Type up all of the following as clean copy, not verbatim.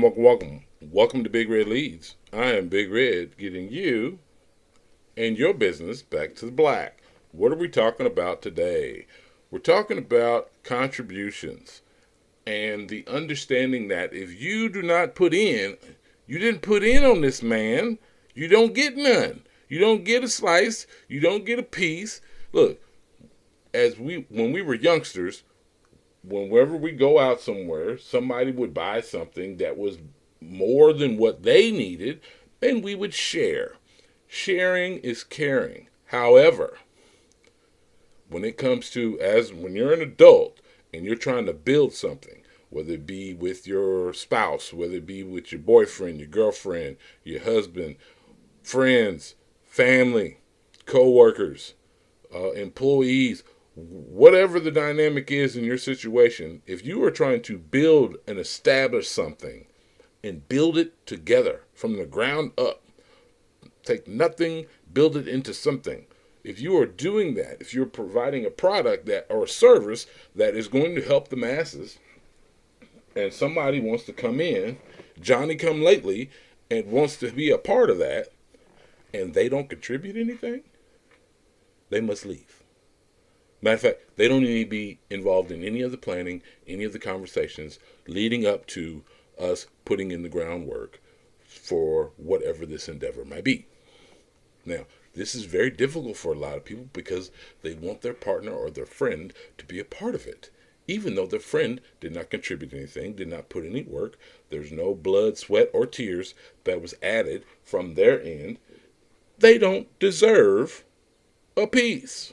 Welcome. Welcome to Big Red Leads. I am Big Red, getting you and your business back to the black. What are we talking about today? We're talking about contributions and the understanding that if you do not put in, you didn't put in on this man, you don't get none. You don't get a slice, you don't get a piece. Look, when we were youngsters, whenever we go out somewhere, somebody would buy something that was more than what they needed, and we would share. Sharing is caring. However, when it comes to as when you're an adult and you're trying to build something, whether it be with your spouse, whether it be with your boyfriend, your girlfriend, your husband, friends, family, co-workers, employees, whatever the dynamic is in your situation, if you are trying to build and establish something and build it together from the ground up, take nothing, build it into something. If you are doing that, if you're providing a product that or a service that is going to help the masses, and somebody wants to come in, Johnny come lately, and wants to be a part of that, and they don't contribute anything, they must leave. Matter of fact, they don't need to be involved in any of the planning, any of the conversations leading up to us putting in the groundwork for whatever this endeavor might be. Now, this is very difficult for a lot of people because they want their partner or their friend to be a part of it. Even though their friend did not contribute anything, did not put any work, there's no blood, sweat, or tears that was added from their end, they don't deserve a piece.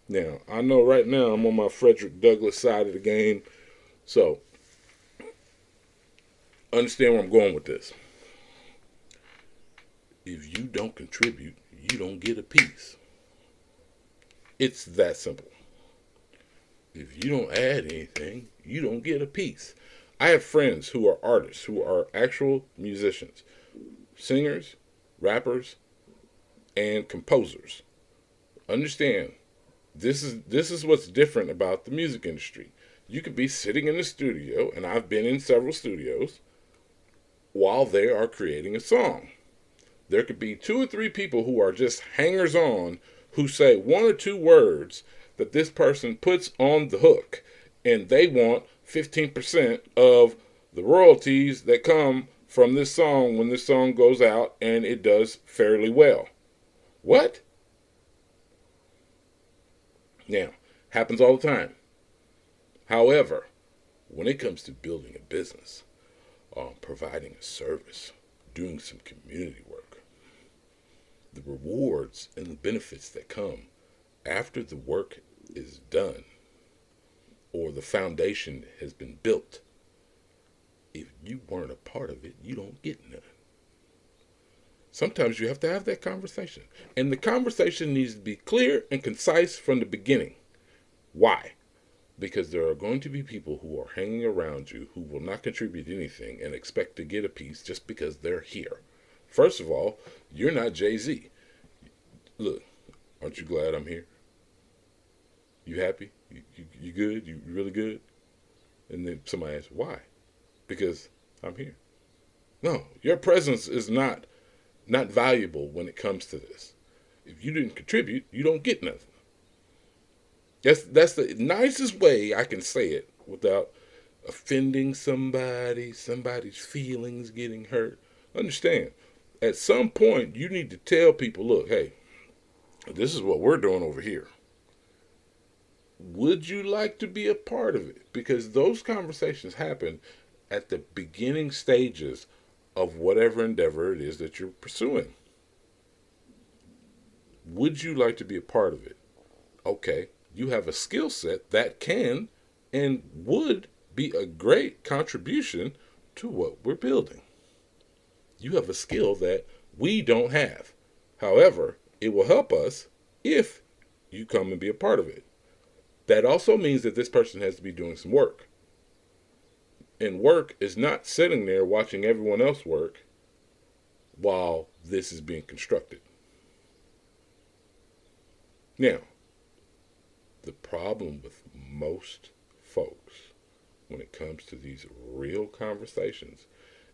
Now, I know right now I'm on my Frederick Douglass side of the game, so understand where I'm going with this. If you don't contribute, you don't get a piece. It's that simple. If you don't add anything, you don't get a piece. I have friends who are artists, who are actual musicians, singers, rappers, and composers. Understand, this is what's different about the music industry. You could be sitting in the studio, and I've been in several studios, while they are creating a song. There could be two or three people who are just hangers on who say one or two words that this person puts on the hook, and they want 15% of the royalties that come from this song when this song goes out and it does fairly well. What? Now, happens all the time. However, when it comes to building a business, providing a service, doing some community work, the rewards and the benefits that come after the work is done or the foundation has been built, if you weren't a part of it, you don't get none. Sometimes you have to have that conversation. And the conversation needs to be clear and concise from the beginning. Why? Because there are going to be people who are hanging around you who will not contribute anything and expect to get a piece just because they're here. First of all, you're not Jay-Z. Look, aren't you glad I'm here? You happy? You good? You really good? And then somebody asks, why? Because I'm here. No, your presence is not valuable when it comes to this. If you didn't contribute, you don't get nothing. That's the nicest way I can say it without offending somebody's feelings getting hurt. Understand, at some point you need to tell people, look, hey, this is what we're doing over here. Would you like to be a part of it? Because those conversations happen at the beginning stages of whatever endeavor it is that you're pursuing. Would you like to be a part of it? Okay, you have a skill set that can and would be a great contribution to what we're building. You have a skill that we don't have. However, it will help us if you come and be a part of it. That also means that this person has to be doing some work. And work is not sitting there watching everyone else work while this is being constructed. Now, the problem with most folks when it comes to these real conversations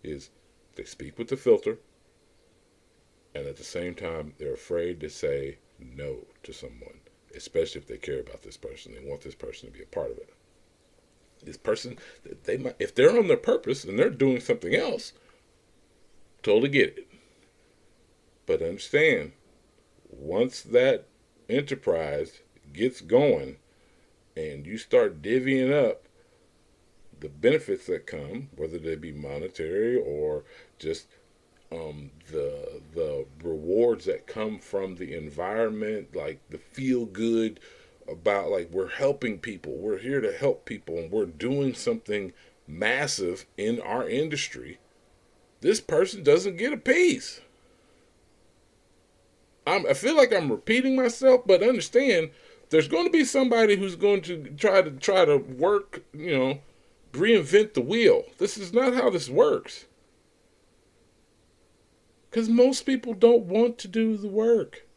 is they speak with the filter, and at the same time, they're afraid to say no to someone, especially if they care about this person. They want this person to be a part of it. This person, they might, if they're on their purpose and they're doing something else, totally get it. But understand, once that enterprise gets going and you start divvying up the benefits that come, whether they be monetary or just the rewards that come from the environment, like the feel good about like we're helping people, we're here to help people, and we're doing something massive in our industry. This person doesn't get a piece. I feel like I'm repeating myself, but understand there's going to be somebody who's going to try to work, reinvent the wheel. This is not how this works. Because most people don't want to do the work.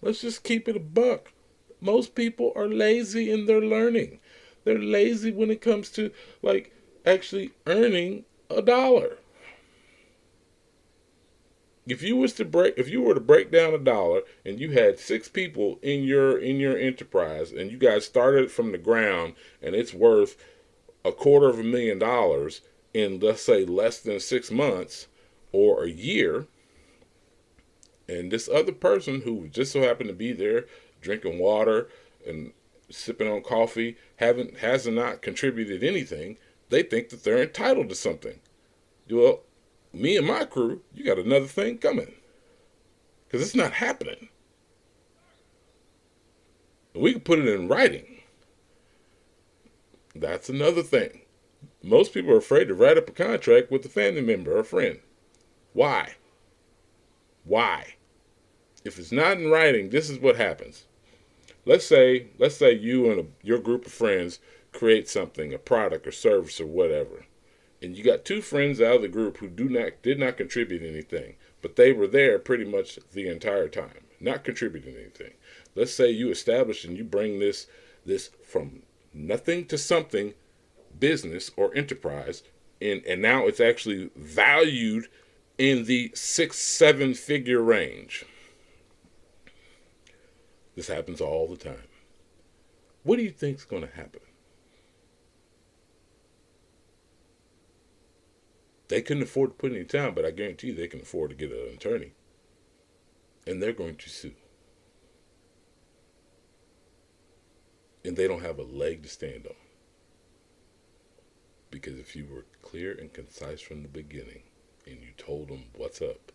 Let's just keep it a buck. Most people are lazy in their learning. They're lazy when it comes to like actually earning a dollar. If you were to break down a dollar and you had 6 people in your enterprise and you guys started from the ground and it's worth $250,000 in, let's say, less than 6 months or a year, and this other person who just so happened to be there drinking water and sipping on coffee has not contributed anything, they think that they're entitled to something. Well, me and my crew, you got another thing coming. Because it's not happening. We can put it in writing. That's another thing. Most people are afraid to write up a contract with a family member or a friend. Why? If it's not in writing, this is what happens. Let's say you and your group of friends create something, a product or service or whatever. And you got 2 friends out of the group who did not contribute anything, but they were there pretty much the entire time, not contributing anything. Let's say you establish and you bring this from nothing to something, business or enterprise, and now it's actually valued in the 6-7 figure range. This happens all the time. What do you think is going to happen? They couldn't afford to put any time, but I guarantee you they can afford to get an attorney. And they're going to sue. And they don't have a leg to stand on. Because if you were clear and concise from the beginning, and you told them what's up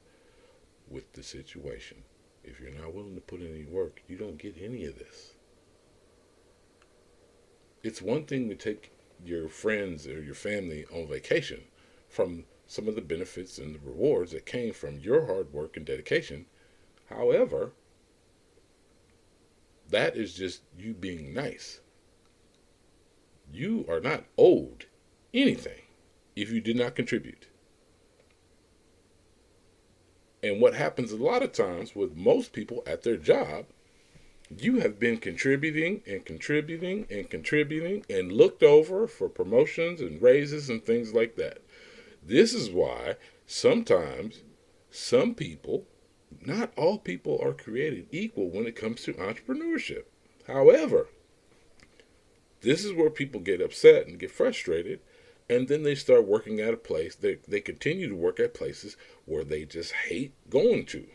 with the situation, if you're not willing to put in any work, you don't get any of this. It's one thing to take your friends or your family on vacation from some of the benefits and the rewards that came from your hard work and dedication. However, that is just you being nice. You are not owed anything if you did not contribute. And what happens a lot of times with most people at their job, you have been contributing and contributing and contributing and looked over for promotions and raises and things like that. This is why sometimes some people, not all people are created equal when it comes to entrepreneurship. However, this is where people get upset and get frustrated, and then they start working at a place, they continue to work at places where they just hate going to.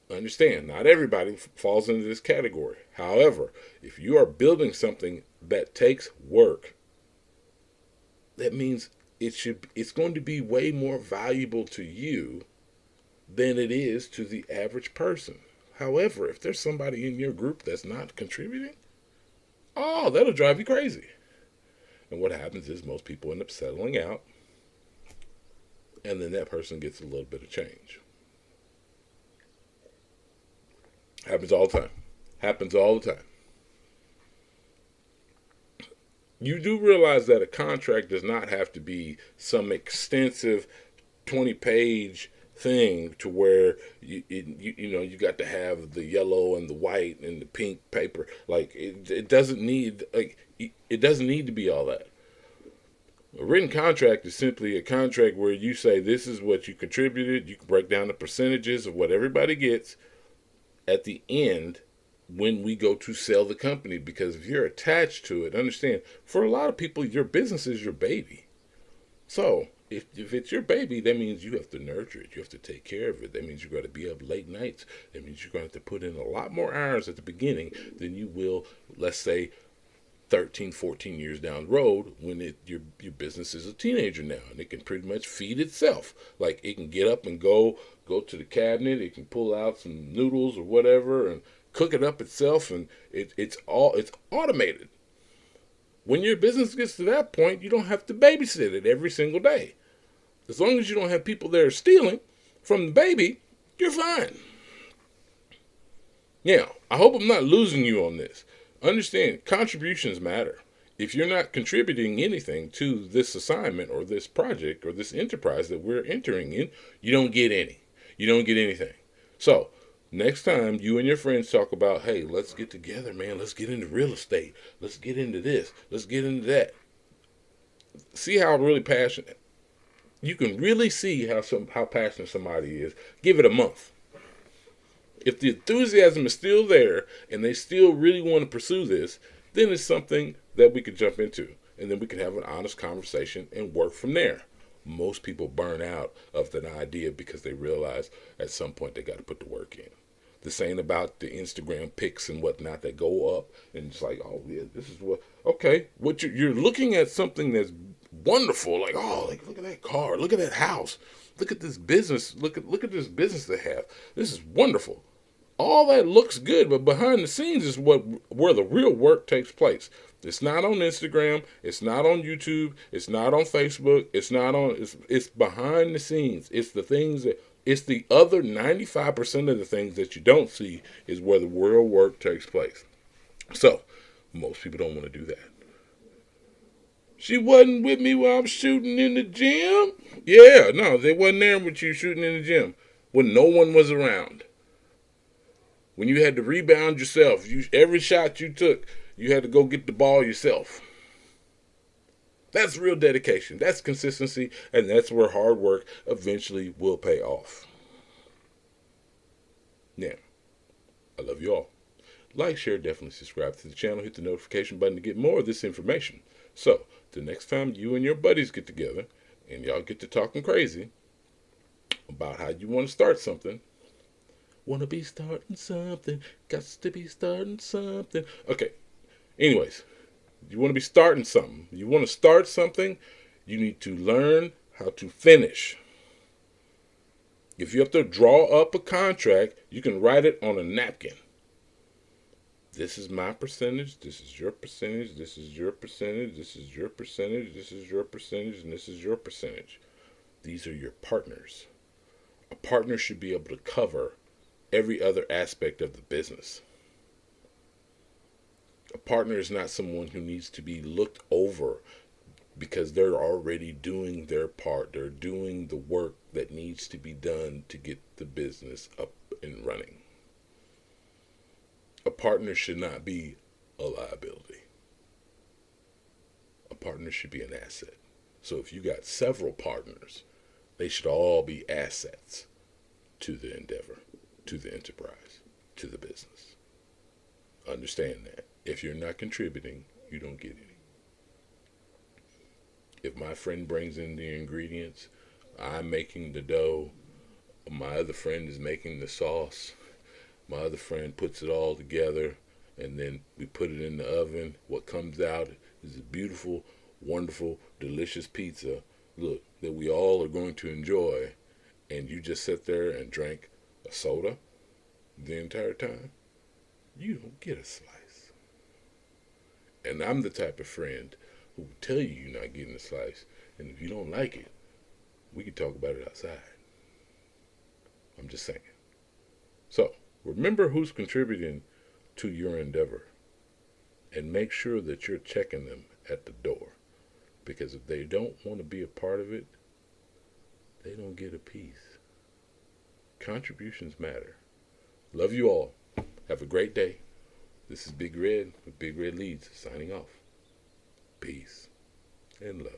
Understand, not everybody falls into this category. However, if you are building something that takes work, that means it's going to be way more valuable to you than it is to the average person. However, if there's somebody in your group that's not contributing, that'll drive you crazy. And what happens is most people end up settling out, and then that person gets a little bit of change. Happens all the time. You do realize that a contract does not have to be some extensive 20-page thing to where you got to have the yellow and the white and the pink paper. Like it doesn't need to be all that. A written contract is simply a contract where you say this is what you contributed. You can break down the percentages of what everybody gets at the end when we go to sell the company. Because if you're attached to it, understand, for a lot of people, your business is your baby. So if it's your baby, that means you have to nurture it. You have to take care of it. That means you're going to be up late nights. That means you're going to have to put in a lot more hours at the beginning than you will, let's say, 13, 14 years down the road when your business is a teenager now, and it can pretty much feed itself. Like, it can get up and go to the cabinet. It can pull out some noodles or whatever and cook it up itself, and it's automated. When your business gets to that point, you don't have to babysit it every single day. As long as you don't have people there stealing from the baby, you're fine. Now, I hope I'm not losing you on this. Understand, contributions matter. If you're not contributing anything to this assignment or this project or this enterprise that we're entering in, you don't get any. You don't get anything. So, next time you and your friends talk about, hey, let's get together, man. Let's get into real estate. Let's get into this. Let's get into that. See how really passionate. You can really see how passionate somebody is. Give it a month. If the enthusiasm is still there and they still really want to pursue this, then it's something that we could jump into. And then we can have an honest conversation and work from there. Most people burn out of that idea because they realize at some point they got to put the work in. This ain't about the Instagram pics and whatnot that go up and it's like, oh yeah, this is what, okay. What you're looking at something that's wonderful, like, oh, like, look at that car, look at that house, look at this business, look at this business they have. This is wonderful. All that looks good, but behind the scenes is where the real work takes place. It's not on Instagram. It's not on YouTube. It's not on Facebook. It's behind the scenes. It's the things that, it's the other 95% of the things that you don't see is where the real work takes place. So, most people don't want to do that. She wasn't with me while I'm shooting in the gym? Yeah, no, they wasn't there with you shooting in the gym when no one was around. When you had to rebound yourself, every shot you took, you had to go get the ball yourself. That's real dedication. That's consistency, and that's where hard work eventually will pay off. Now, I love you all. Like, share, definitely subscribe to the channel. Hit the notification button to get more of this information. So, the next time you and your buddies get together and y'all get to talking crazy about how you want to start something, want to be starting something, got to be starting something. Okay, anyways, you want to be starting something. You want to start something, you need to learn how to finish. If you have to draw up a contract, you can write it on a napkin. This is my percentage, this is your percentage, this is your percentage, this is your percentage, this is your percentage, and this is your percentage. These are your partners. A partner should be able to cover every other aspect of the business. A partner is not someone who needs to be looked over because they're already doing their part. They're doing the work that needs to be done to get the business up and running. A partner should not be a liability. A partner should be an asset. So if you got several partners, they should all be assets to the endeavor, to the enterprise, to the business. Understand that. If you're not contributing, you don't get any. If my friend brings in the ingredients, I'm making the dough, my other friend is making the sauce, my other friend puts it all together, and then we put it in the oven. What comes out is a beautiful, wonderful, delicious pizza, look, that we all are going to enjoy, and you just sit there and drink a soda the entire time, you don't get a slice. And I'm the type of friend who will tell you you're not getting a slice, and if you don't like it, we can talk about it outside. I'm just saying. So, remember who's contributing to your endeavor, and make sure that you're checking them at the door, because if they don't want to be a part of it, they don't get a piece. Contributions matter. Love you all. Have a great day. This is Big Red with Big Red Leads signing off. Peace and love.